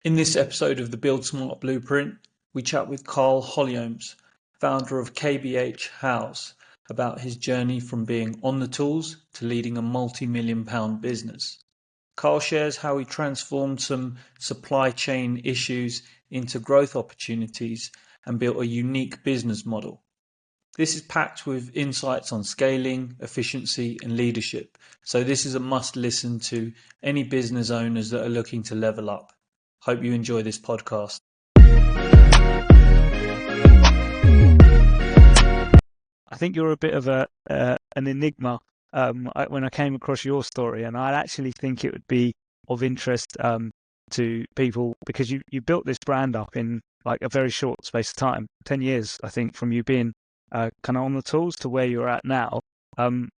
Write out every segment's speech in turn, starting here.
In this episode of the Build Smart Blueprint, we chat with Kyle Hollyomes, founder of KBH House, about his journey from being on the tools to leading a multi-million-pound business. Kyle shares how he transformed some supply chain issues into growth opportunities and built a unique business model. This is packed with insights on scaling, efficiency, and leadership, so this is a must listen to any business owners that are looking to level up. Hope you enjoy this podcast. I think you're a bit of an enigma when I came across your story, and I actually think it would be of interest to people because you built this brand up in like a very short space of time, 10 years, I think, from you being kind of on the tools to where you're at now. So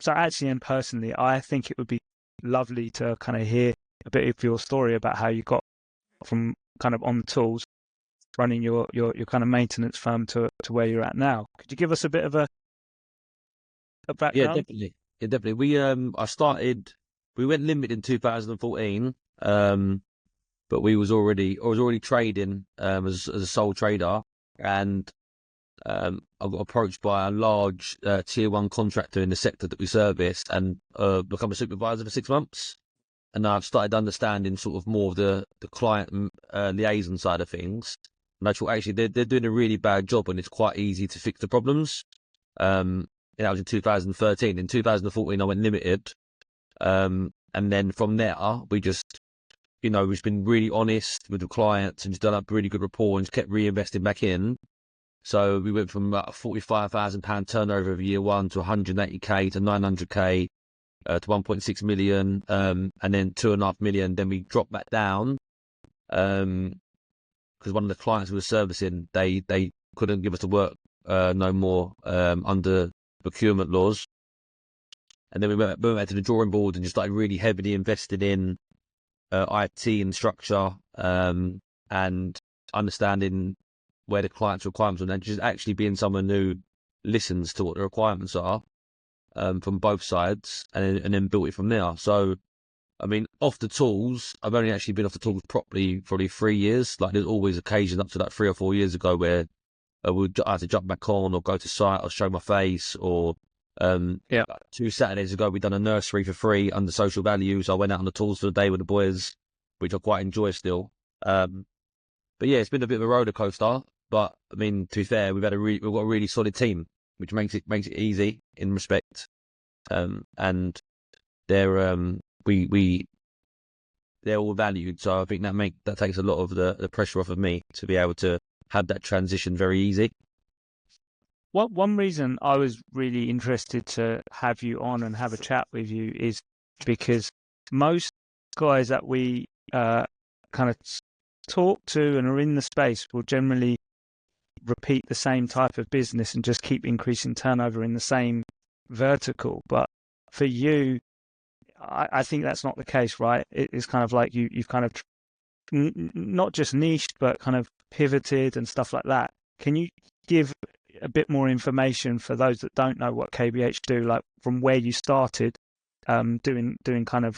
actually and personally, I think it would be lovely to kind of hear a bit of your story about how you got from kind of on the tools, running your kind of maintenance firm to where you're at now. Could you give us a bit of a background? Yeah, definitely. We went limited in 2014, but I was already trading as a sole trader, and I got approached by a large tier one contractor in the sector that we serviced, and become a supervisor for 6 months. And I've started understanding sort of more of the client liaison side of things. And I thought actually they're doing a really bad job, and it's quite easy to fix the problems. And that was in 2013. In 2014, I went limited. And then from there, we've been really honest with the clients and just done up really good rapport and just kept reinvesting back in. So we went from about a £45,000 turnover of year one to 180k to 900k. To 1.6 million, and then 2.5 million. Then we dropped back down because one of the clients we were servicing, they couldn't give us the work no more under procurement laws. And then we went back to the drawing board and just started really heavily invested in IT and structure and understanding where the client's requirements are, and just actually being someone who listens to what the requirements are. From both sides, and then built it from there. So, I mean, off the tools, I've only actually been off the tools properly probably 3 years. Like, there's always occasions up to that 3 or 4 years ago where I had to jump back on or go to site or show my face. Or 2 Saturdays ago, we'd done a nursery for free under social values. I went out on the tools for the day with the boys, which I quite enjoy still. But yeah, it's been a bit of a roller coaster. But I mean, to be fair, we've got a really solid team, which makes it easy in respect, and they're all valued. So I think that takes a lot of the pressure off of me to be able to have that transition very easy. One reason I was really interested to have you on and have a chat with you is because most guys that we kind of talk to and are in the space will generally repeat the same type of business and just keep increasing turnover in the same vertical. But for you, I think that's not the case, right? It's kind of like you've kind of not just niched, but kind of pivoted and stuff like that. Can you give a bit more information for those that don't know what KBH do, like from where you started doing kind of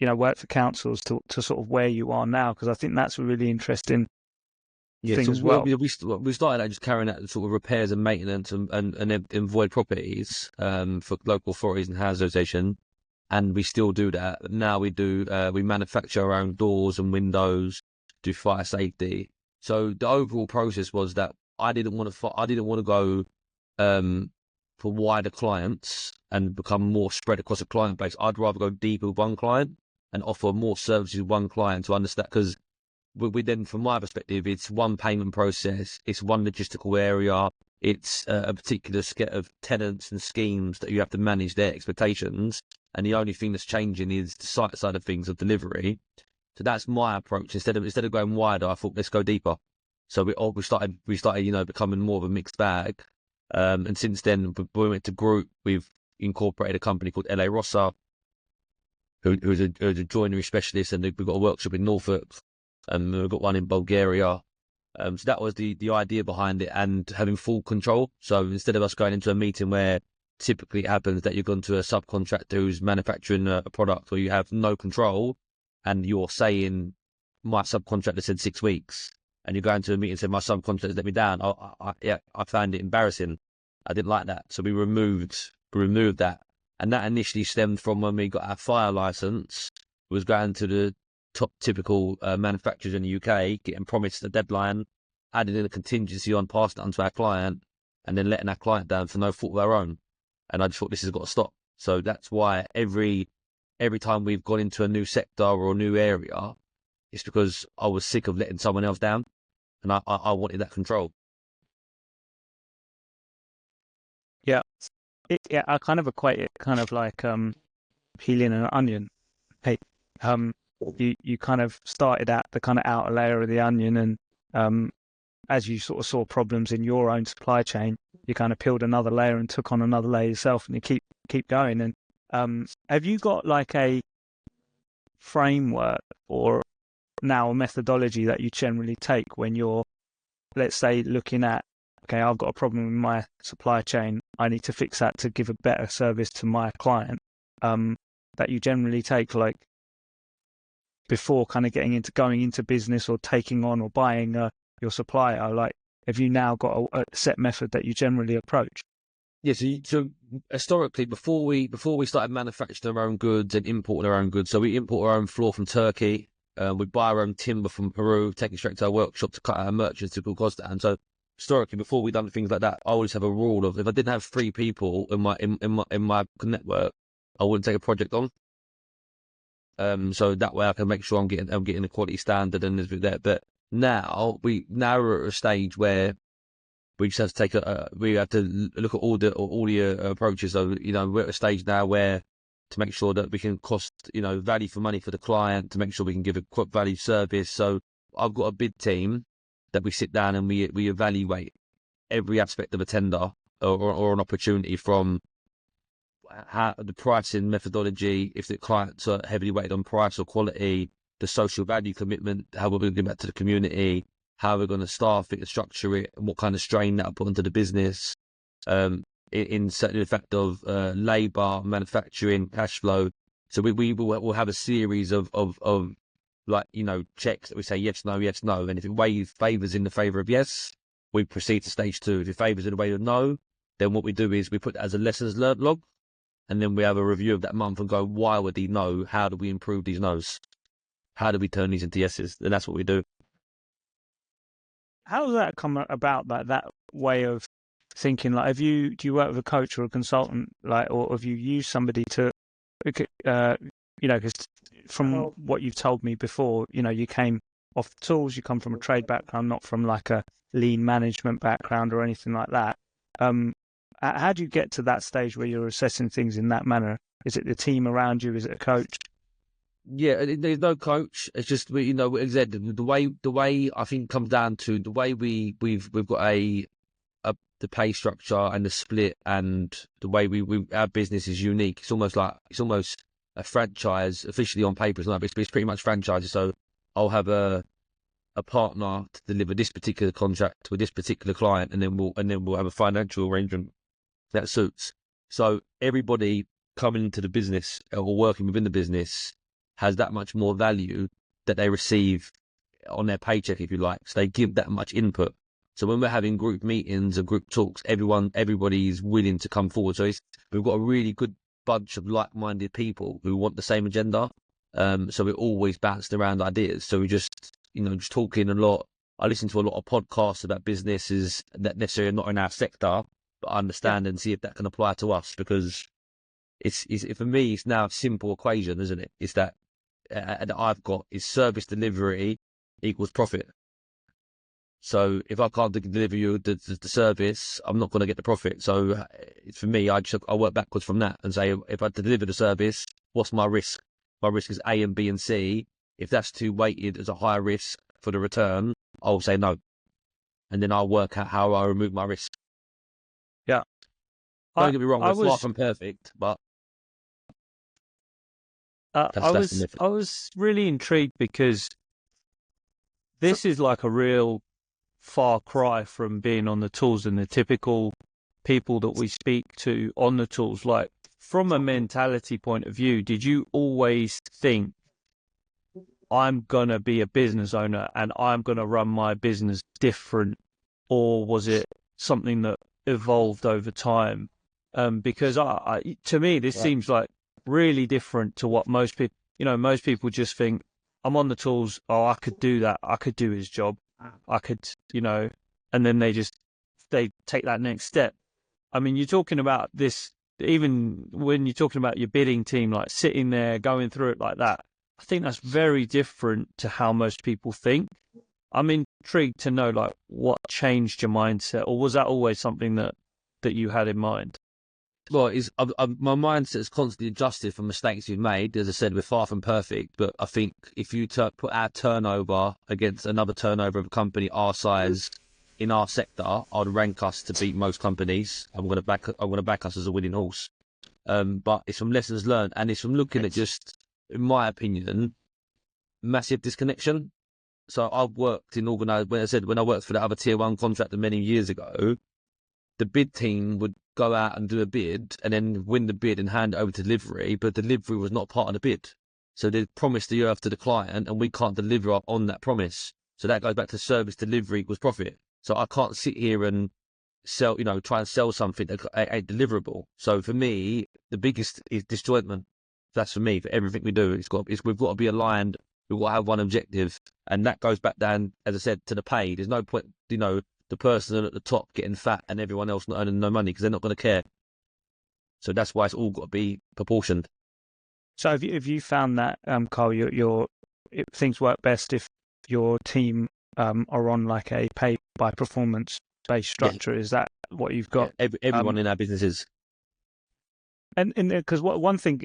work for councils to sort of where you are now? Because I think that's a really interesting thing as well. We started out just carrying out sort of repairs and maintenance and void properties for local authorities and housing association, and we still do that. Now we manufacture our own doors and windows, do fire safety. So the overall process was that I didn't want to go for wider clients and become more spread across a client base. I'd rather go deeper with one client and offer more services with one client to understand, because we then, from my perspective, it's one payment process, it's one logistical area, it's a particular set of tenants and schemes that you have to manage their expectations, and the only thing that's changing is the site side of things of delivery. So that's my approach. Instead of going wider, I thought let's go deeper. So we started becoming more of a mixed bag, and since then we went to group. We've incorporated a company called LA Rossa, who's a joinery specialist, and we've got a workshop in Norfolk. We've got one in Bulgaria. So that was the idea behind it, and having full control. So instead of us going into a meeting where typically it happens that you've gone to a subcontractor who's manufacturing a product, or you have no control and you're saying my subcontractor said 6 weeks, and you go into a meeting and say my subcontractor let me down. I found it embarrassing. I didn't like that, so we removed that, and that initially stemmed from when we got our fire license. Was going to the top typical manufacturers in the UK, getting promised a deadline, adding in a contingency on, passing it on to our client, and then letting our client down for no fault of our own. And I just thought this has got to stop. So that's why every time we've gone into a new sector or a new area, it's because I was sick of letting someone else down, and I wanted that control. Yeah, I kind of equate it kind of like peeling an onion. Hey, you kind of started at the kind of outer layer of the onion, and as you sort of saw problems in your own supply chain, you kind of peeled another layer and took on another layer yourself, and you keep going. And have you got like a framework or now a methodology that you generally take when you're, let's say, looking at, okay, I've got a problem with my supply chain, I need to fix that to give a better service to my client, that you generally take, like, before kind of going into business or taking on or buying your supplier? Like, have you now got a set method that you generally approach? Yeah, so historically, before we started manufacturing our own goods and importing our own goods, so we import our own floor from Turkey, we buy our own timber from Peru, take it straight to our workshop to cut our merchants to cost down. So historically, before we done things like that, I always have a rule of, if I didn't have 3 people in my network, I wouldn't take a project on. So that way I can make sure I'm getting a quality standard and everything there. But now we're at a stage where we just have to we have to look at all the approaches. So, we're at a stage now where, to make sure that we can cost, value for money for the client, to make sure we can give a quick value service. So I've got a bid team that we sit down and we evaluate every aspect of a tender or an opportunity, from how the pricing methodology, if the clients are heavily weighted on price or quality, the social value commitment, how we're going to give back to the community, how we're going to staff it and structure it, and what kind of strain that'll put onto the business, in certain effect of labour, manufacturing, cash flow. So we'll have a series of like, checks that we say yes, no, and if it favours in the favour of yes, we proceed to stage 2. If it favours in the way of no, then what we do is we put that as a lessons learned log, and then we have a review of that month and go, why would he no? How do we improve these no's? How do we turn these into yeses? And that's what we do. How does that come about, that way of thinking? Like, do you work with a coach or a consultant, like, or have you used somebody to, because from what you've told me before, you came off the tools, you come from a trade background, not from like a lean management background or anything like that. How do you get to that stage where you're assessing things in that manner? Is it the team around you? Is it a coach? Yeah, there's no coach. It's just, as I said, the way I think comes down to the way we've got the pay structure and the split, and the way our business is unique. It's almost a franchise officially on paper. It's not, but it's pretty much franchises. So I'll have a partner to deliver this particular contract with this particular client, and then we'll have a financial arrangement that suits. So everybody coming into the business or working within the business has that much more value that they receive on their paycheck, if you like. So they give that much input. So when we're having group meetings and group talks, everybody is willing to come forward. So we've got a really good bunch of like-minded people who want the same agenda. So we're always bouncing around ideas. So we just talking a lot. I listen to a lot of podcasts about businesses that necessarily are not in our sector, but I understand and see if that can apply to us, because it's for me, it's now a simple equation, isn't it? It's that I've got is service delivery equals profit. So if I can't deliver you the service, I'm not going to get the profit. So for me, I work backwards from that and say, if I deliver the service, what's my risk? My risk is A and B and C. If that's too weighted as a higher risk for the return, I'll say no. And then I'll work out how I remove my risk. Yeah. Don't get me wrong, we're far from perfect, but I was really intrigued, because this is like a real far cry from being on the tools and the typical people that we speak to on the tools. Like, from a mentality point of view, did you always think I'm going to be a business owner and I'm going to run my business different? Or was it something that evolved over time? Because to me, this seems like really different to what most people, most people just think, I'm on the tools. Oh, I could do that. I could do his job. I could, and then they take that next step. I mean, you're talking about this, even when you're talking about your bidding team, like sitting there, going through it like that. I think that's very different to how most people think. I'm intrigued to know, like, what changed your mindset, or was that always something that you had in mind? Well, my mindset is constantly adjusted from mistakes we've made. As I said, we're far from perfect, but I think if you put our turnover against another turnover of a company our size in our sector, I would rank us to beat most companies. I'm going to back us as a winning horse. But it's from lessons learned, and it's from looking at just, in my opinion, massive disconnection. So I've worked in when I worked for the other tier one contractor many years ago, the bid team would go out and do a bid and then win the bid and hand it over to delivery, but delivery was not part of the bid. So they promised the earth to the client and we can't deliver on that promise. So that goes back to service delivery equals profit. So I can't sit here and sell, try and sell something that ain't deliverable. So for me, the biggest is disjointment. That's for me, for everything we do. We've got to be aligned. We've got to have one objective. And that goes back down, as I said, to the pay. There's no point, the person at the top getting fat and everyone else not earning no money because they're not going to care. So that's why it's all got to be proportioned. So have you found that, Kyle, things work best if your team are on like a pay by performance based structure? Yeah. Is that what you've got? Yeah, everyone in our business is. And because one thing,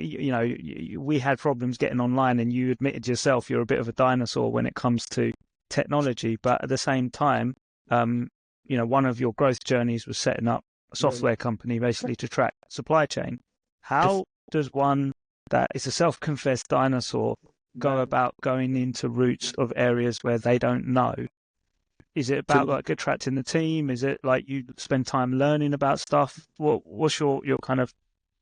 we had problems getting online, and you admitted yourself you're a bit of a dinosaur when it comes to technology. But at the same time, one of your growth journeys was setting up a software company basically to track supply chain. How does one that is a self-confessed dinosaur go about going into roots of areas where they don't know? Is it about like attracting the team? Is it like you spend time learning about stuff? What's your kind of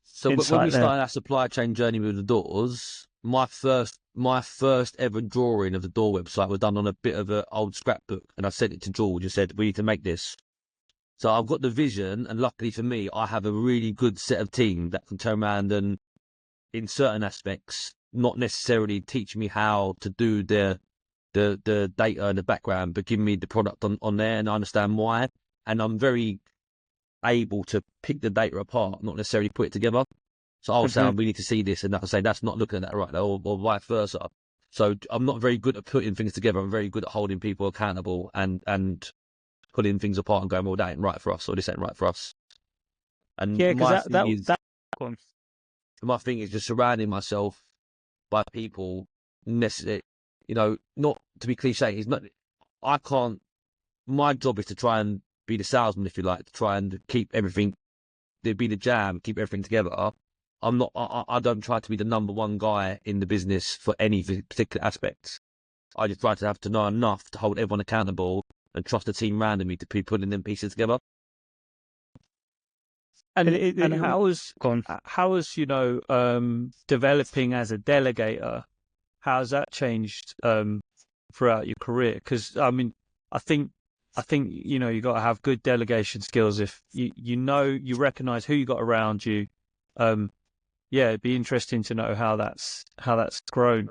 So insight when we there? started our supply chain journey with the doors, my first ever drawing of the door website was done on a bit of an old scrapbook, and I sent it to George and said, we need to make this. So I've got the vision, and luckily for me, I have a really good set of team that can turn around and, in certain aspects, not necessarily teach me how to do the data in the background, but give me the product on there, and I understand why. And I'm very able to pick the data apart, not necessarily put it together. So I'll say, we need to see this, and I'll say, that's not looking at that right, or vice versa. So I'm not very good at putting things together. I'm very good at holding people accountable and putting things apart and going, well, that ain't right for us, or this ain't right for us. And yeah, because my thing is just surrounding myself by people necessary. Not to be cliche. It's not. I can't. My job is to try and be the salesman, if you like, to try and keep everything. To be the jam, keep everything together. I'm not. I don't try to be the number one guy in the business for any particular aspects. I just try to know enough to hold everyone accountable and trust the team around me to be putting them pieces together. And how was developing as a delegator? How's that changed throughout your career? Because I think you got to have good delegation skills. If you recognize who you got around you. It'd be interesting to know how that's grown.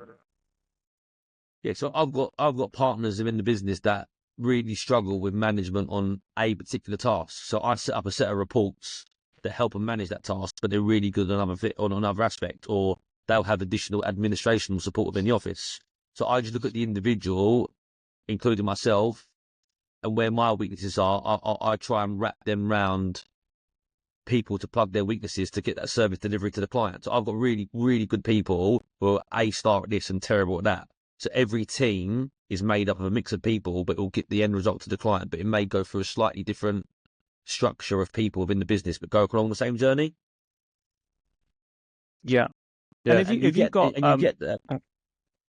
Yeah, so I've got partners in the business that really struggle with management on a particular task. So I set up a set of reports that help them manage that task, but they're really good on another aspect, or they'll have additional administrative support within the office. So I just look at the individual, including myself, and where my weaknesses are, I try and wrap them round people to plug their weaknesses to get that service delivery to the client. So I've got really, really good people who are A-star at this and terrible at that. So every team is made up of a mix of people, but it will get the end result to the client. But it may go through a slightly different structure of people within the business, but go along the same journey. Yeah. And if you get that,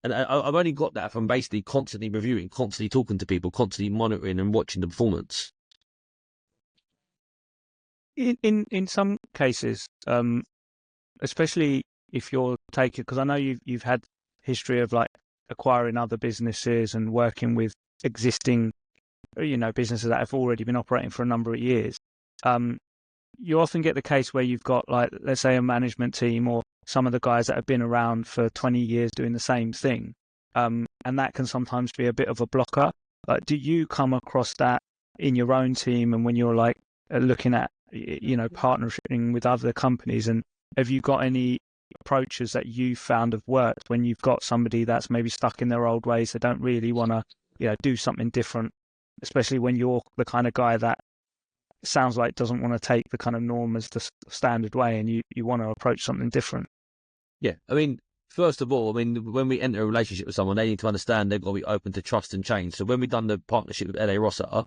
and I've only got that from basically constantly reviewing, constantly talking to people, constantly monitoring and watching the performance. In some cases, especially if you're taking, because I know you've had history of like acquiring other businesses and working with existing, businesses that have already been operating for a number of years, you often get the case where you've got, like, let's say, a management team or some of the guys that have been around for 20 years doing the same thing. And that can sometimes be a bit of a blocker. Do you come across that in your own team and when you're like looking at, partnering with other companies? And have you got any approaches that you found have worked when you've got somebody that's maybe stuck in their old ways, they don't really want to, do something different, especially when you're the kind of guy that sounds like doesn't want to take the kind of norm as the standard way, and you want to approach something different? Yeah, I mean, first of all, when we enter a relationship with someone, they need to understand they've got to be open to trust and change. So when we done the partnership with LA Rossa,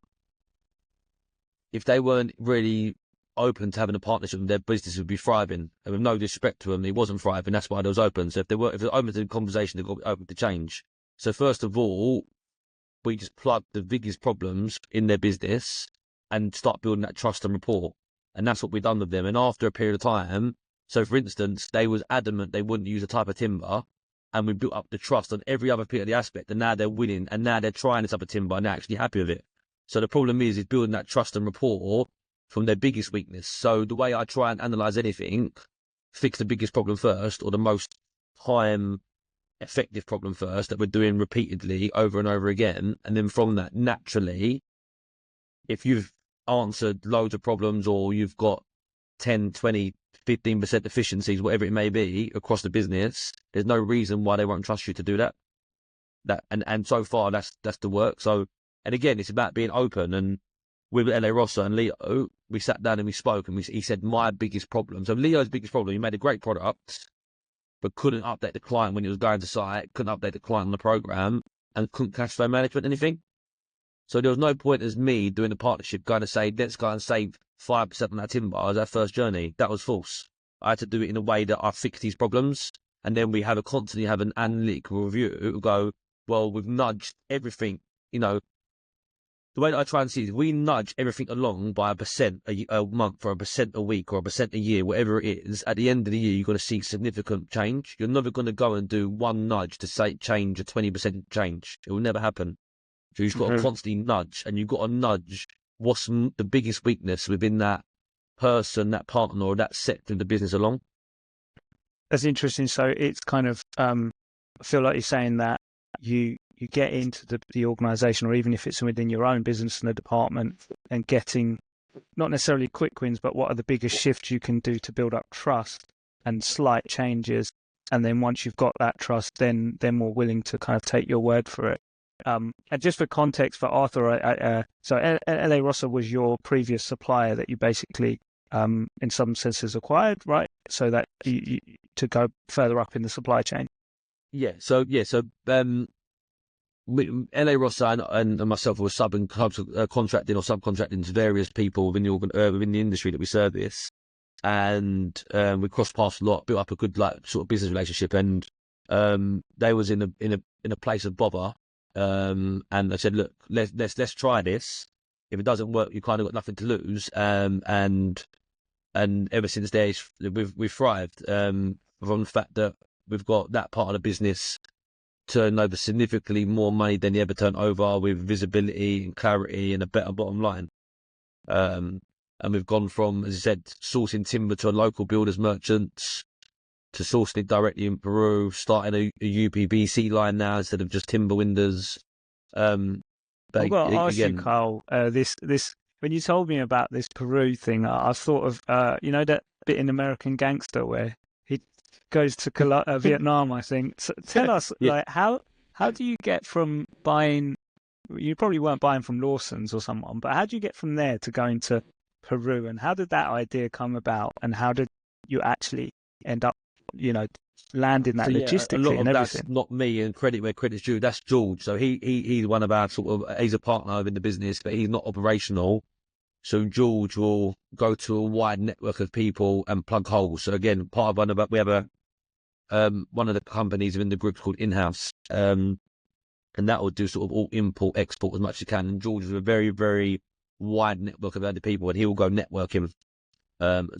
if they weren't really open to having a partnership, their business would be thriving. And with no disrespect to them, it wasn't thriving. That's why they was open. So if they're open to the conversation, they've got to be open to change. So first of all, we just plug the biggest problems in their business and start building that trust and rapport. And that's what we've done with them. And after a period of time, so for instance, they was adamant they wouldn't use a type of timber, and we built up the trust on every other bit of the aspect, and now they're winning, and now they're trying this type of timber, and they're actually happy with it. So the problem is building that trust and rapport from their biggest weakness. So the way I try and analyze anything, fix the biggest problem first, or the most time effective problem first that we're doing repeatedly over and over again. And then from that, naturally, if you've answered loads of problems, or you've got 10, 20, 15% efficiencies, whatever it may be, across the business, there's no reason why they won't trust you to do that. And so far, that's the work. So, and again, it's about being open. And with LA Rossa and Leo, we sat down and we spoke, and he said, my biggest problem. So Leo's biggest problem, he made a great product, but couldn't update the client when he was going to site, couldn't update the client on the program, and couldn't cash flow management anything. So there was no point as me doing a partnership going to say, let's go and save 5% on that timber as our first journey. That was false. I had to do it in a way that I fix these problems. And then we constantly have an analytical review, go, well, we've nudged everything, the way that I try and see it is we nudge everything along by 1% a month, or 1% a week, or 1% a year, whatever it is. At the end of the year, you're going to see significant change. You're never going to go and do one nudge to say change a 20% change. It will never happen. So you've got to constantly nudge, and you've got to nudge what's the biggest weakness within that person, that partner, or that sector of the business along. That's interesting. So it's kind of, I feel like you're saying that you get into the organisation, or even if it's within your own business and the department, and getting not necessarily quick wins, but what are the biggest shifts you can do to build up trust and slight changes. And then once you've got that trust, then they're more willing to kind of take your word for it. And just for context for Arthur, so LA Rossa was your previous supplier that you basically, in some senses, acquired, right? So that you to go further up in the supply chain. So LA Rossa and myself were contracting or subcontracting to various people within the industry that we service, and we crossed paths a lot, built up a good sort of business relationship, and they was in a place of bother, and I said, look, let's try this. If it doesn't work, you kind of got nothing to lose, and ever since there we've thrived from the fact that we've got that part of the business turn over significantly more money than they ever turned over, with visibility and clarity and a better bottom line. And we've gone from, as I said, sourcing timber to a local builders merchants, to sourcing it directly in Peru, starting a UPVC line now instead of just timber windows. I've got to ask you, Kyle, this when you told me about this Peru thing, I thought of that bit in American Gangster where he goes to Vietnam, I think. So tell us, how do you get from buying? You probably weren't buying from Lawson's or someone, but how do you get from there to going to Peru? And how did that idea come about? And how did you actually end up, landing that logistically and everything? That's not me, and credit where credit's due. That's George. So he's one of our he's a partner in the business, but he's not operational. So George will go to a wide network of people and plug holes. So again, we have one of the companies within the group called In-House, and that will do sort of all import, export as much as you can. And George is a very, very wide network of other people, and he will go networking. And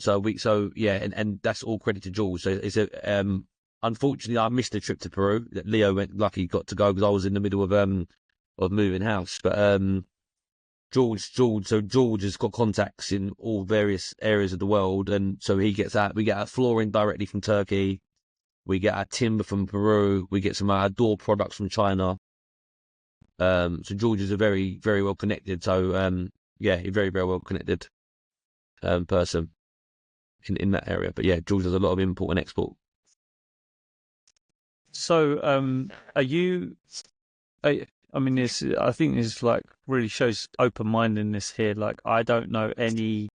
that's all credit to George. So it's unfortunately, I missed the trip to Peru. That Leo went lucky, got to go because I was in the middle of moving house. But George has got contacts in all various areas of the world, and so he gets out. We get our flooring directly from Turkey. We get our timber from Peru. We get some of our door products from China. So George is a very, very well connected. So yeah, a very, very well connected person in that area. But yeah, George does a lot of import and export. So, are you? I mean, this. I think this like really shows open-mindedness here. Like, I don't know any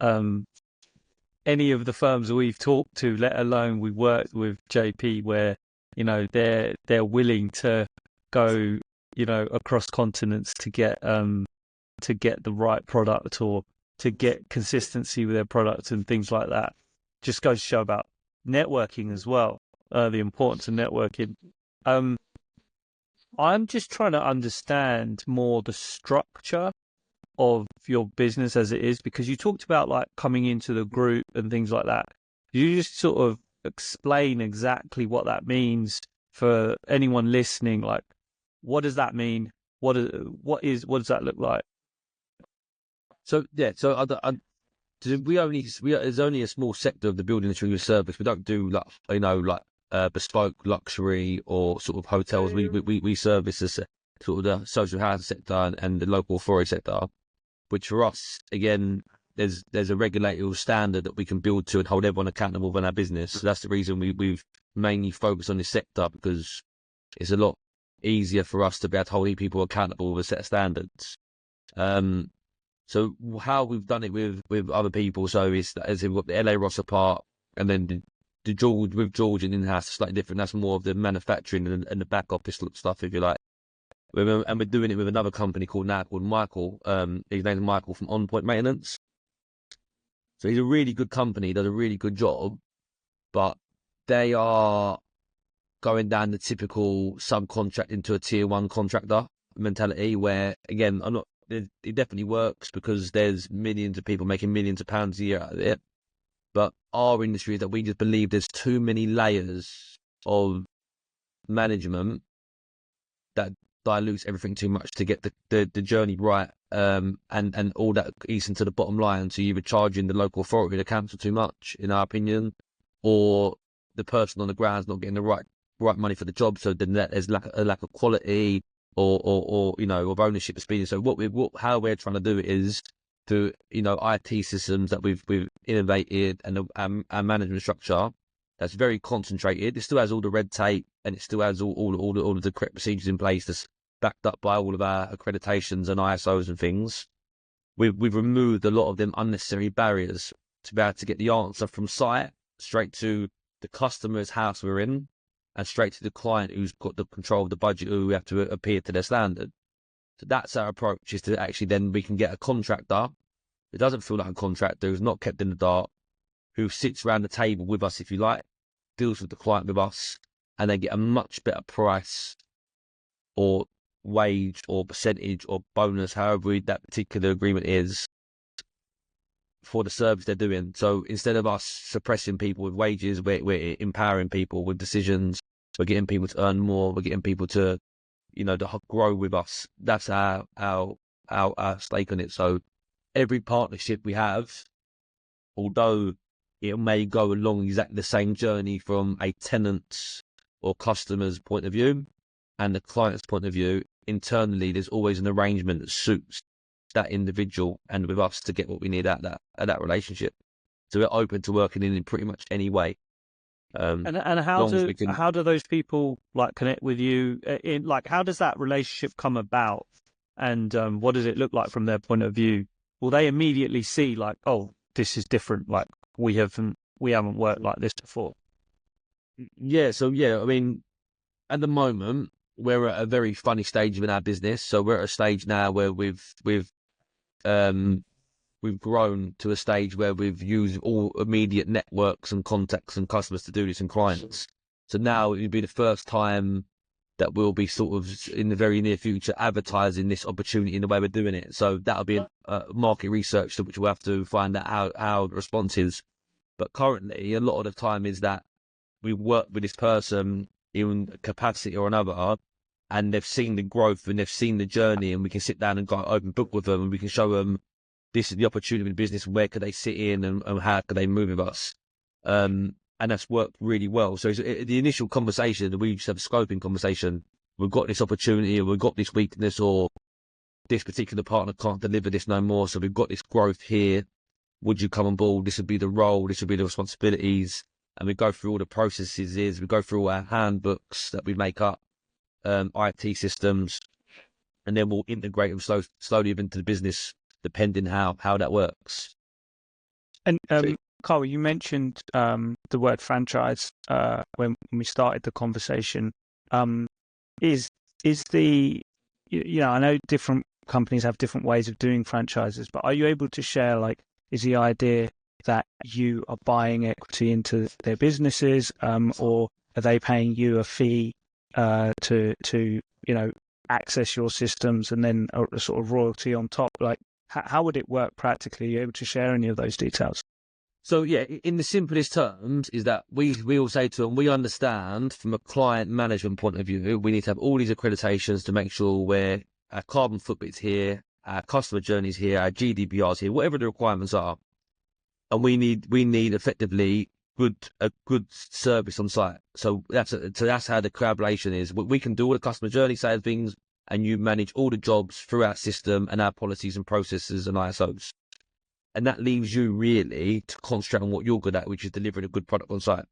of the firms we've talked to, let alone we worked with JP, where they're willing to go across continents to get the right product or to get consistency with their product and things like that. Just goes to show about networking as well, the importance of networking. I'm just trying to understand more the structure of your business as it is, because you talked about like coming into the group and things like that. You just sort of explain exactly what that means for anyone listening. Like, what does that mean? What does that look like? So yeah, there's only a small sector of the building industry we service. We don't do bespoke luxury or sort of hotels. We service the sort of the social housing sector and the local authority sector, which for us, again, there's a regulatory standard that we can build to and hold everyone accountable for our business. So that's the reason we've mainly focused on this sector, because it's a lot easier for us to be able to hold people accountable with a set of standards. So how we've done it with other people, so is as we've got the LA Rossa part, and then the George with George and in-house is slightly different. That's more of the manufacturing and the back office stuff, if you like. And we're doing it with another company called Michael. His name's Michael from On Point Maintenance. So he's a really good company, does a really good job, but they are going down the typical subcontract into a tier one contractor mentality, where again, it definitely works because there's millions of people making millions of pounds a year out of it. But our industry is that we just believe there's too many layers of management that dilutes everything too much to get the journey right, and all that eats into the bottom line. So you're either charging the local authority, the council, too much, in our opinion, or the person on the ground's not getting the right money for the job. So then there's a lack of quality or of ownership experience. So how we're trying to do it is through IT systems that we've innovated and our management structure that's very concentrated. It still has all the red tape and it still has all of the correct procedures in place that's backed up by all of our accreditations and ISOs and things. We've removed a lot of them unnecessary barriers to be able to get the answer from site straight to the customer's house we're in and straight to the client who's got the control of the budget, who we have to appear to their standard. So that's our approach, is to actually then we can get a contractor who doesn't feel like a contractor, who's not kept in the dark, who sits around the table with us, if you like, deals with the client with us, and they get a much better price or wage or percentage or bonus, however that particular agreement is, for the service they're doing. So instead of us suppressing people with wages, we're empowering people with decisions. We're getting people to earn more. We're getting people to, to grow with us. That's our stake on it. So every partnership we have, although it may go along exactly the same journey from a tenant's or customer's point of view and the client's point of view, internally there's always an arrangement that suits that individual and with us to get what we need out of that relationship. So we're open to working in pretty much any way. And how do those people like connect with you? How does that relationship come about? And what does it look like from their point of view? Will they immediately see like, oh, this is different? Like we haven't worked like this before. Yeah. So yeah, I mean, at the moment we're at a very funny stage in our business. So we're at a stage now where we've grown to a stage where we've used all immediate networks and contacts and customers to do this and clients. So now it would be the first time that we'll be sort of in the very near future advertising this opportunity in the way we're doing it. So that'll be market research which we'll have to find out how the response is. But currently, a lot of the time is that worked with this person in a capacity or another, and they've seen the growth and they've seen the journey, and we can sit down and go open book with them, and we can show them this is the opportunity in business, where could they sit in, and how could they move with us. And that's worked really well. So the initial conversation, we just have a scoping conversation. We've got this opportunity, or we've got this weakness, or this particular partner can't deliver this no more. So we've got this growth here. Would you come on board? This would be the role. This would be the responsibilities. And we go through all the processes. We go through all our handbooks that we make up, IT systems, and then we'll integrate them slowly into the business, depending how that works. And Kyle, you mentioned the word franchise when we started the conversation. Is the, I know different companies have different ways of doing franchises, but are you able to share, like, is the idea that you are buying equity into their businesses, or are they paying you a fee to access your systems, and then a sort of royalty on top? Like, how would it work practically? Are you able to share any of those details? So yeah, in the simplest terms, is that we all say to them, we understand from a client management point of view, we need to have all these accreditations to make sure our carbon footprint's here, our customer journey's here, our GDPR's here, whatever the requirements are, and we need effectively a good service on site. So that's how the collaboration is. We can do all the customer journey side of things, and you manage all the jobs through our system and our policies and processes and ISOs. And that leaves you really to concentrate on what you're good at, which is delivering a good product on site.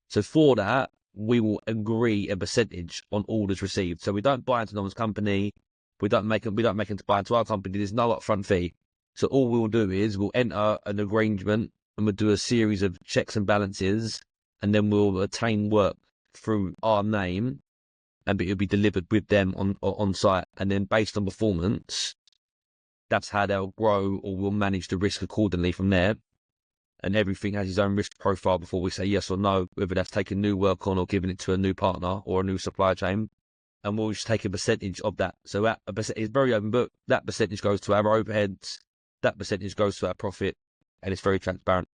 So for that, we will agree a percentage on orders received. So we don't buy into no one's company. We don't make them to buy into our company. There's no upfront fee. So all we'll do is we'll enter an arrangement, and we'll do a series of checks and balances, and then we'll attain work through our name, and it'll be delivered with them on site. And then based on performance, that's how they'll grow, or we'll manage the risk accordingly from there. And everything has its own risk profile before we say yes or no, whether that's taking new work on or giving it to a new partner or a new supply chain. And we'll just take a percentage of that. So that is very open book. That percentage goes to our overheads. That percentage goes to our profit, and it's very transparent.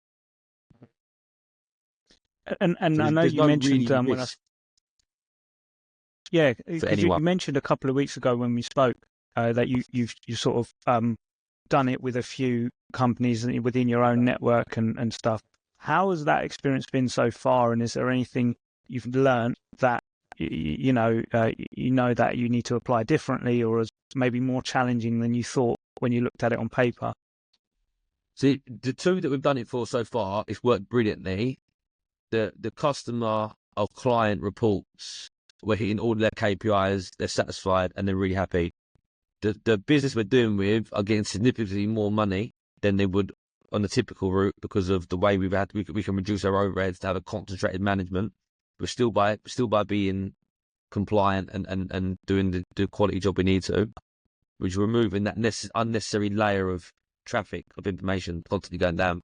And so I know you mentioned when you mentioned a couple of weeks ago when we spoke that you sort of done it with a few companies within your own network and stuff. How has that experience been so far? And is there anything you've learned that you know that you need to apply differently, or is maybe more challenging than you thought when you looked at it on paper? See, the two that we've done it for so far, it's worked brilliantly. The customer or client reports, we're hitting all of their KPIs, they're satisfied, and they're really happy. The business we're doing with are getting significantly more money than they would on the typical route, because of the way we can reduce our overheads to have a concentrated management, but still by being compliant and doing the quality job we need to, which is removing that unnecessary layer of traffic of information constantly going down.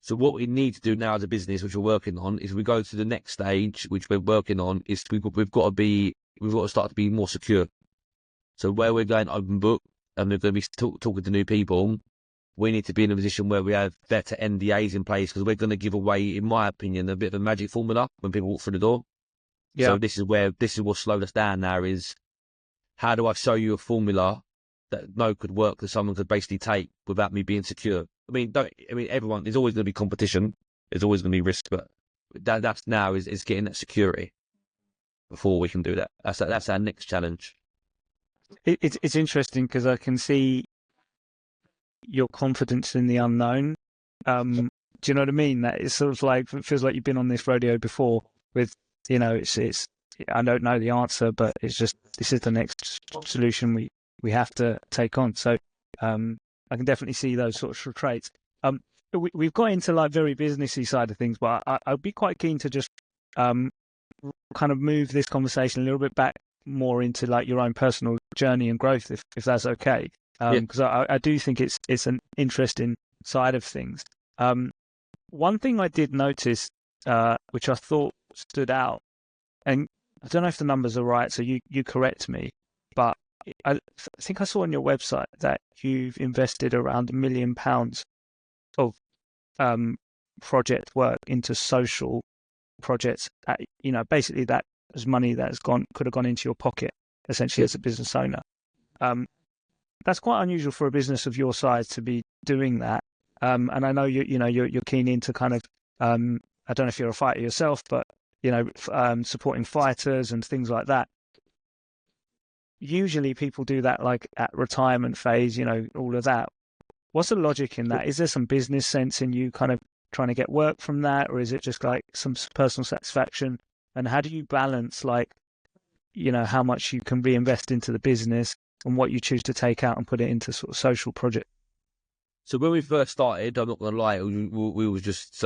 So what we need to do now as a business, which we're working on, is we go to the next stage, which we're working on, is we've got to start to be more secure. So where we're going open book, and we're going to be talking to new people, we need to be in a position where we have better NDAs in place, because we're going to give away, in my opinion, a bit of a magic formula when people walk through the door. Yeah. So this is what slowed us down now, is how do I show you a formula that could work, that someone could basically take without me being secure? Everyone, there's always going to be competition, there's always going to be risk, but that's now is getting that security before we can do that. That's our next challenge. It's interesting because I can see your confidence in the unknown. Do you know what I mean? That it's sort of like, it feels like you've been on this rodeo before with, it's I don't know the answer, but it's just, this is the next solution we have to take on. So I can definitely see those sorts of traits. We've got into like very businessy side of things, but I'd be quite keen to just kind of move this conversation a little bit back more into like your own personal journey and growth, if that's okay. Because I do think it's an interesting side of things. One thing I did notice, which I thought stood out, and I don't know if the numbers are right, so you correct me, but I think I saw on your website that you've invested around £1 million of project work into social projects, basically that is money that could have gone into your pocket, essentially, as a business owner. That's quite unusual for a business of your size to be doing that. And I know you're keen into kind of, I don't know if you're a fighter yourself, but supporting fighters and things like that. Usually people do that like at retirement phase, all of that. What's the logic in that? Is there some business sense in you kind of trying to get work from that, or is it just like some personal satisfaction? And how do you balance how much you can reinvest into the business and what you choose to take out and put it into sort of social projects? So when we first started, I'm not going to lie, we was just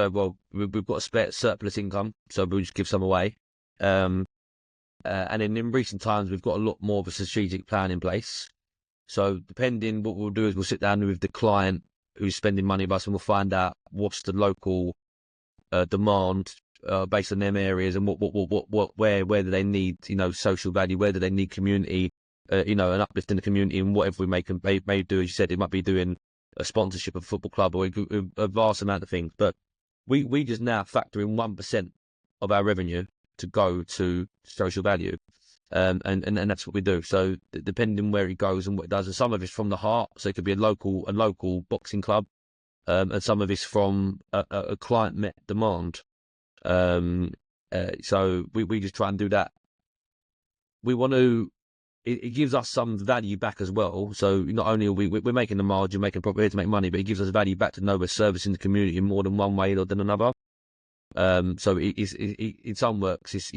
we've got a spare surplus income, so we'll just give some away. And in recent times, we've got a lot more of a strategic plan in place. So depending, what we'll do is we'll sit down with the client who's spending money with us, and we'll find out what's the local demand based on them areas, and where do they need social value, where do they need community, an uplift in the community, and whatever we may do, as you said, it might be doing a sponsorship of a football club or a vast amount of things. But we just now factor in 1% of our revenue to go to social value. And that's what we do. So depending where it goes and what it does, and some of it's from the heart, so it could be a local boxing club, and some of it's from a client met demand. So we just try and do that. We want to. It gives us some value back as well. So not only are we're making the margin, making profit here to make money, but it gives us value back to know we're servicing the community in more than one way or than another. So in some works, it's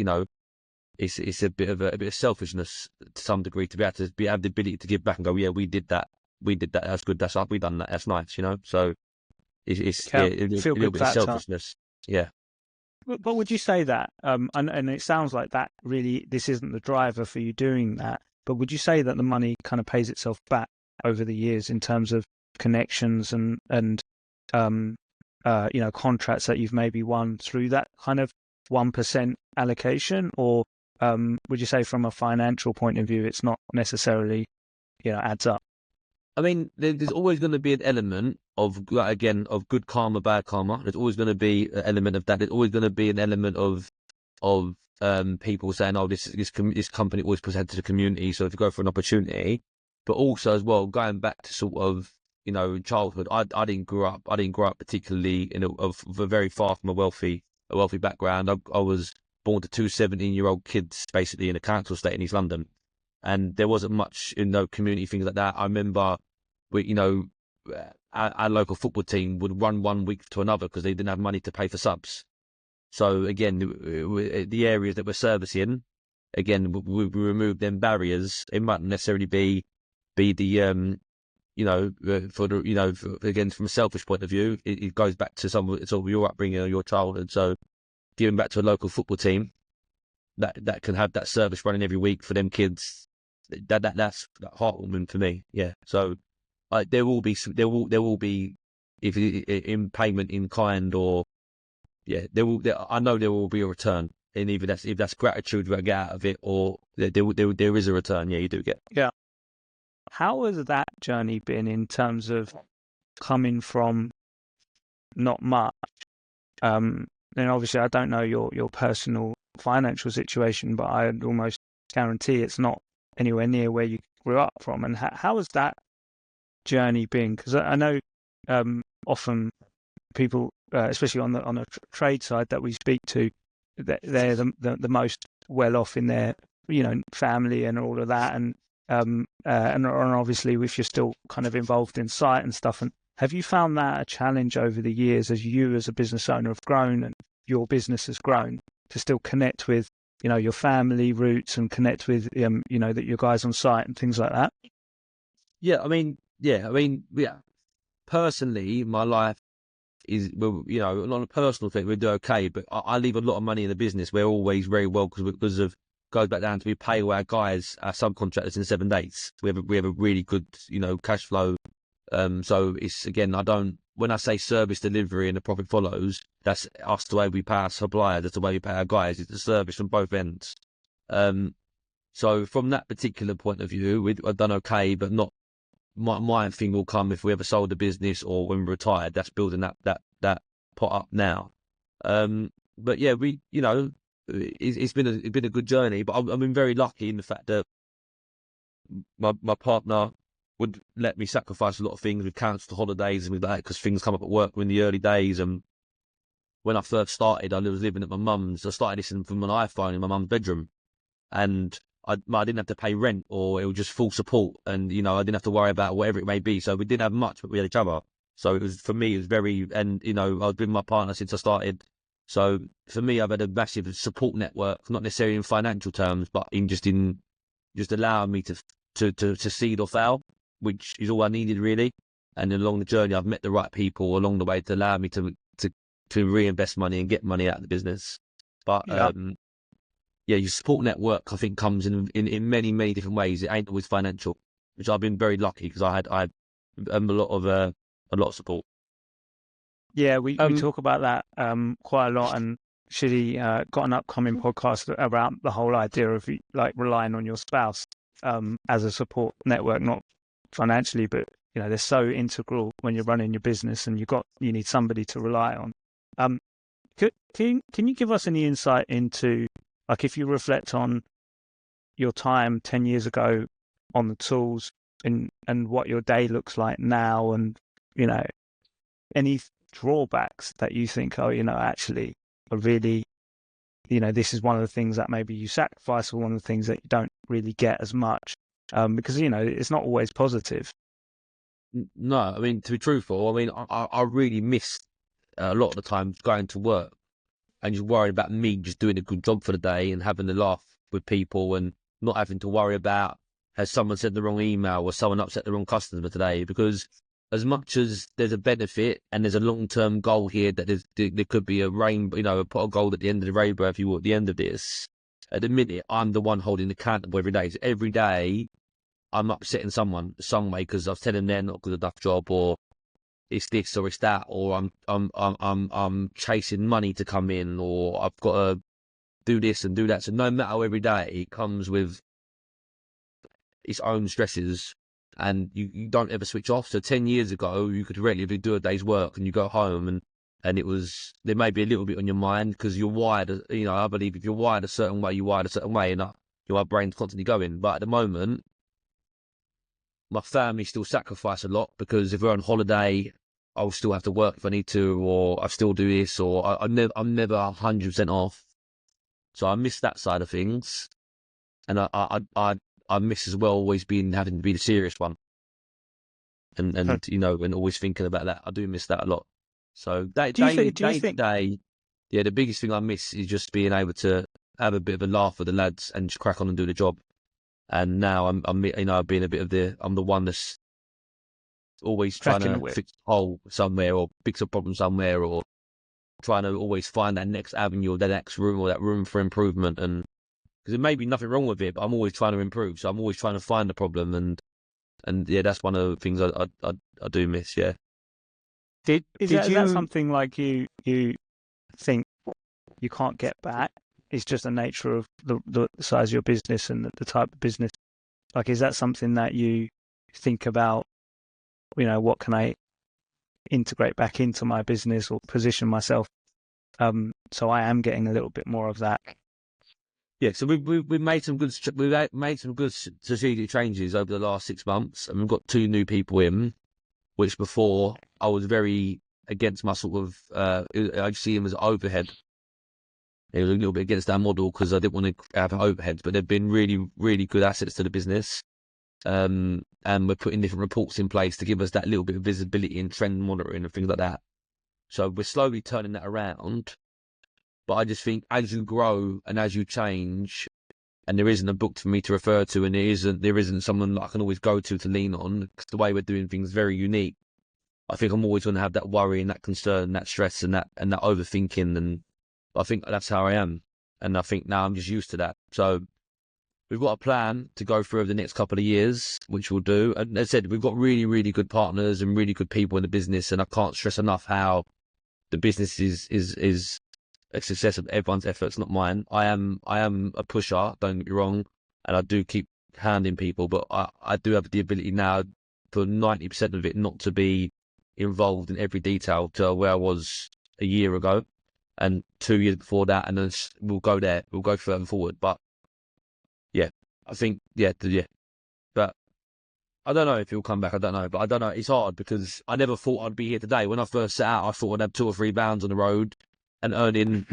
a bit of selfishness to some degree to be able to have the ability to give back and go, yeah, we did that, that's good, that's up, we done that, that's nice, So it's a little bit of selfishness, yeah. But would you say that, and it sounds like that really, this isn't the driver for you doing that, but would you say that the money kind of pays itself back over the years in terms of connections and contracts that you've maybe won through that kind of 1% allocation, or would you say from a financial point of view, it's not necessarily, adds up? I mean, there's always going to be an element of, again, of good karma, bad karma. There's always going to be an element of that. There's always going to be an element of people saying, oh, this company always presents to the community, so if you go for an opportunity. But also as well, going back to sort of, childhood, I didn't grow up particularly very far from a wealthy background. I was born to two 17-year-old kids, basically, in a council estate in East London. And there wasn't much, community things like that. I remember, our local football team would run one week to another because they didn't have money to pay for subs. So again, the areas that we're servicing, again, we remove them barriers. It might necessarily be the again, from a selfish point of view, it goes back to some of your upbringing or your childhood. So giving back to a local football team that can have that service running every week for them kids, that's heartwarming for me. Yeah. So there will be if in payment in kind, or I know there will be a return, and either if that's gratitude we get out of it, or there is a return. Yeah, you do get. Yeah. How has that journey been in terms of coming from not much? And obviously, I don't know your personal financial situation, but I'd almost guarantee it's not anywhere near where you grew up from. And how has that journey been? Because I know often people, especially on the trade side that we speak to, they're the most well off in their family and all of that, and obviously if you're still kind of involved in site and stuff. And have you found that a challenge over the years as you as a business owner have grown and your business has grown, to still connect with your family roots and connect with that your guys on site and things like that? Yeah, personally, my life is, on a personal thing, we do okay, but I leave a lot of money in the business. We're always very well because of, goes back down to, we pay all our guys, our subcontractors, in 7 days. We have a really good, cash flow. So it's, again, when I say service delivery and the profit follows, that's us, the way we pay our suppliers, that's the way we pay our guys. It's a service from both ends. So from that particular point of view, I've done okay, but not. My thing will come if we ever sold the business or when we're retired. That's building that pot up now. but yeah, it's been a good journey. But I've been very lucky in the fact that my partner would let me sacrifice a lot of things. We've cancelled the holidays and with that because things come up at work in the early days. And when I first started, I was living at my mum's. I started listening from an iPhone in my mum's bedroom, and I didn't have to pay rent, or it was just full support, and I didn't have to worry about whatever it may be. So we didn't have much, but we had each other. So it was, for me, it was very, and I've been with my partner since I started. So for me, I've had a massive support network, not necessarily in financial terms, but in just allowing me to seed or fail, which is all I needed really. And along the journey, I've met the right people along the way to allow me to reinvest money and get money out of the business. But yeah, your support network, I think, comes in many, many different ways. It ain't always financial, which I've been very lucky because I had a lot of support. Yeah, we talk about that quite a lot, and Shitty got an upcoming podcast around the whole idea of like relying on your spouse as a support network, not financially, but they're so integral when you're running your business, and you need somebody to rely on. Can you give us any insight into, like, if you reflect on your time 10 years ago on the tools and what your day looks like now, and any drawbacks that you think, actually are really, this is one of the things that maybe you sacrifice, or one of the things that you don't really get as much, because it's not always positive. No, I mean, to be truthful, I mean, I really missed a lot of the time going to work and just worrying about me just doing a good job for the day and having a laugh with people and not having to worry about, has someone sent the wrong email or someone upset the wrong customer today? Because as much as there's a benefit and there's a long-term goal here, that there could be a rainbow, a pot of gold at the end of the rainbow, if you will, at the end of this. At the minute, I'm the one holding accountable every day. So every day, I'm upsetting someone some way because I was telling them they're not good enough job, or it's this or it's that, or I'm chasing money to come in, or I've got to do this and do that. So no matter, every day it comes with its own stresses, and you don't ever switch off. So 10 years ago, you could relatively do a day's work and you go home and it was, there may be a little bit on your mind because you're wired, I believe if you're wired a certain way, you're wired a certain way, and your brain's constantly going. But at the moment, my family still sacrifice a lot, because if we're on holiday, I'll still have to work if I need to, or I still do this, or I'm never 100% off. So I miss that side of things, and I miss as well always having to be the serious one, and and always thinking about that. I do miss that a lot. So day to day, yeah, the biggest thing I miss is just being able to have a bit of a laugh with the lads and just crack on and do the job. And now I'm being a bit of I'm the one that's always trying to fix a hole somewhere, or fix a problem somewhere, or trying to always find that next avenue, or that next room, or that room for improvement. And because there may be nothing wrong with it, but I'm always trying to improve. So I'm always trying to find the problem, and yeah, that's one of the things I do miss. Yeah. Is that something like you think you can't get back? It's just the nature of the size of your business and the type of business. Like, is that something that you think about? What can I integrate back into my business or position myself so I am getting a little bit more of that? Yeah, so we've made some good strategic changes over the last 6 months, and we've got 2 new people in, which before I was very against my sort of I see them as overhead. It was a little bit against that model because I didn't want to have overheads, but they've been really, really good assets to the business. And we're putting different reports in place to give us that little bit of visibility and trend monitoring and things like that. So we're slowly turning that around. But I just think as you grow and as you change, and there isn't a book for me to refer to, and there isn't someone that I can always go to lean on, because the way we're doing things is very unique. I think I'm always going to have that worry and that concern, that stress and that overthinking, and I think that's how I am. And I think now I'm just used to that. So we've got a plan to go through over the next couple of years, which we'll do. And as I said, we've got really, really good partners and really good people in the business, and I can't stress enough how the business is a success of everyone's efforts, not mine. I am a pusher, don't get me wrong, and I do keep handing people, but I do have the ability now for 90% of it not to be involved in every detail to where I was a year ago. and 2 years before that, and then we'll go there. We'll go further forward. But yeah, I think yeah. But I don't know if he'll come back. I don't know, but I don't know. It's hard because I never thought I'd be here today. When I first set out, I thought I'd have 2 or 3 rounds on the road and earning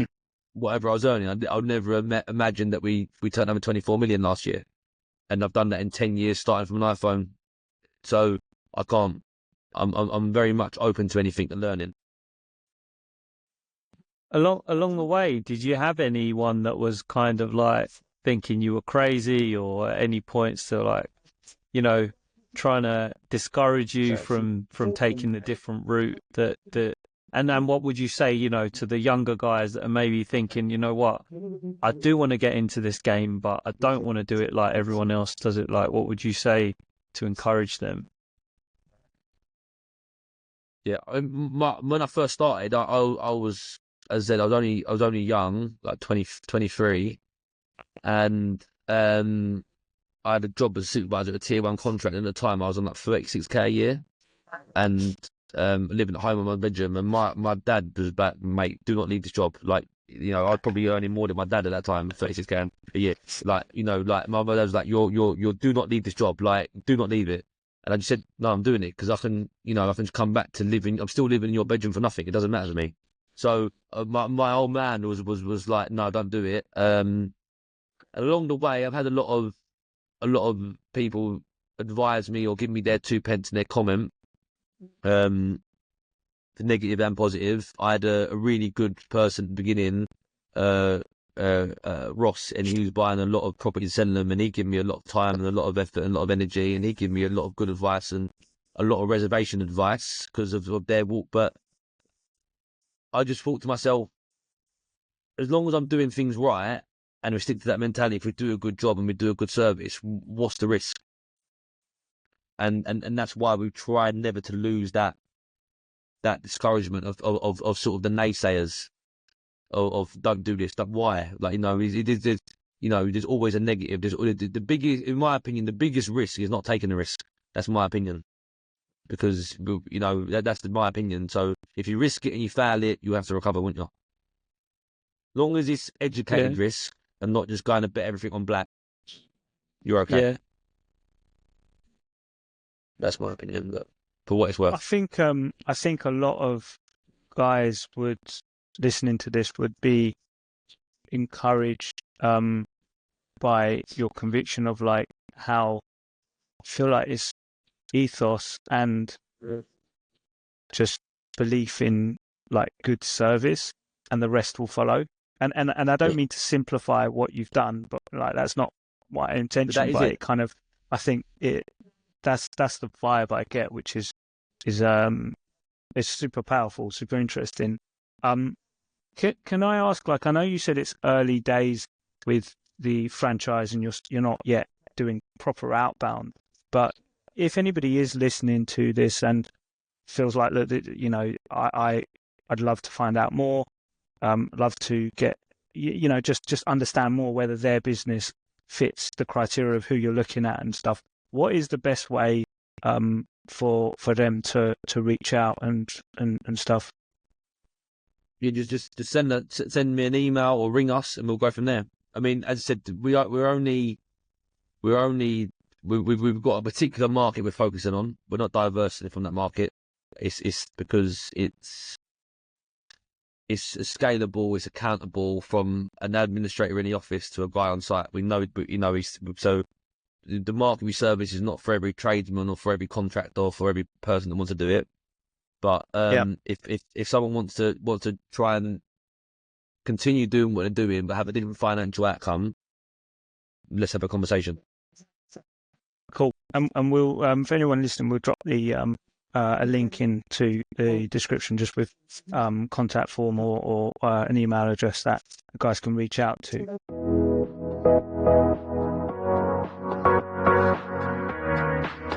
whatever I was earning. I'd never imagined that we turned over 24 million last year, and I've done that in 10 years, starting from an iPhone. So I can't. I'm very much open to anything and learning. Along the way, did you have anyone that was kind of like thinking you were crazy, or at any points to like, trying to discourage you from taking the different route and then what would you say, to the younger guys that are maybe thinking, you know what, I do want to get into this game, but I don't want to do it like everyone else does it. Like, what would you say to encourage them? Yeah, when I first started, I was, as I said, I was only young, like 20, 23, and I had a job as a supervisor at a tier 1 contract. And at the time, I was on like 36k a year, and living at home in my bedroom. And my dad was like, "Mate, do not leave this job." Like, I'd probably earning more than my dad at that time, 36k a year. Like, like my dad was like, "You're do not leave this job. Like, do not leave it." And I just said, "No, I'm doing it because I can, I can come back to living. I'm still living in your bedroom for nothing. It doesn't matter to me." So my old man was like, "No, don't do it." And along the way, I've had a lot of people advise me or give me their 2 pence and their comment, the negative and positive. I had a really good person at the beginning, Ross, and he was buying a lot of properties, selling them, and he gave me a lot of time and a lot of effort and a lot of energy, and he gave me a lot of good advice and a lot of reservation advice because of their walk. But I just thought to myself, as long as I'm doing things right and we stick to that mentality, if we do a good job and we do a good service, what's the risk? And that's why we try never to lose that discouragement of sort of the naysayers of don't do this, why? Like, there's always a negative. There's the biggest, in my opinion, the biggest risk is not taking the risk. That's my opinion, because that's my opinion. So if you risk it and you fail it, you have to recover, wouldn't you? As long as it's educated risk and not just going to bet everything on black, you're okay. Yeah. That's my opinion, but for what it's worth. I think a lot of guys listening to this would be encouraged by your conviction of like how I feel like it's ethos and just belief in like good service, and the rest will follow. And I don't mean to simplify what you've done, but like that's not my intention. But it kind of, I think that's the vibe I get, which is it's super powerful, super interesting. Can I ask, like, I know you said it's early days with the franchise and you're not yet doing proper outbound, but if anybody is listening to this and feels like that, I'd love to find out more, love to get, just understand more whether their business fits the criteria of who you're looking at and stuff. What is the best way for them to reach out and stuff? You just send me an email or ring us, and we'll go from there. I mean, as I said, we've got a particular market we're focusing on. We're not diversing from that market. It's because it's scalable, it's accountable from an administrator in the office to a guy on site. We know, so the market we service is not for every tradesman or for every contractor or for every person that wants to do it. But if someone wants to try and continue doing what they're doing but have a different financial outcome, let's have a conversation. Cool. And we'll for anyone listening, we'll drop the a link into the description just with contact form or an email address that the guys can reach out to.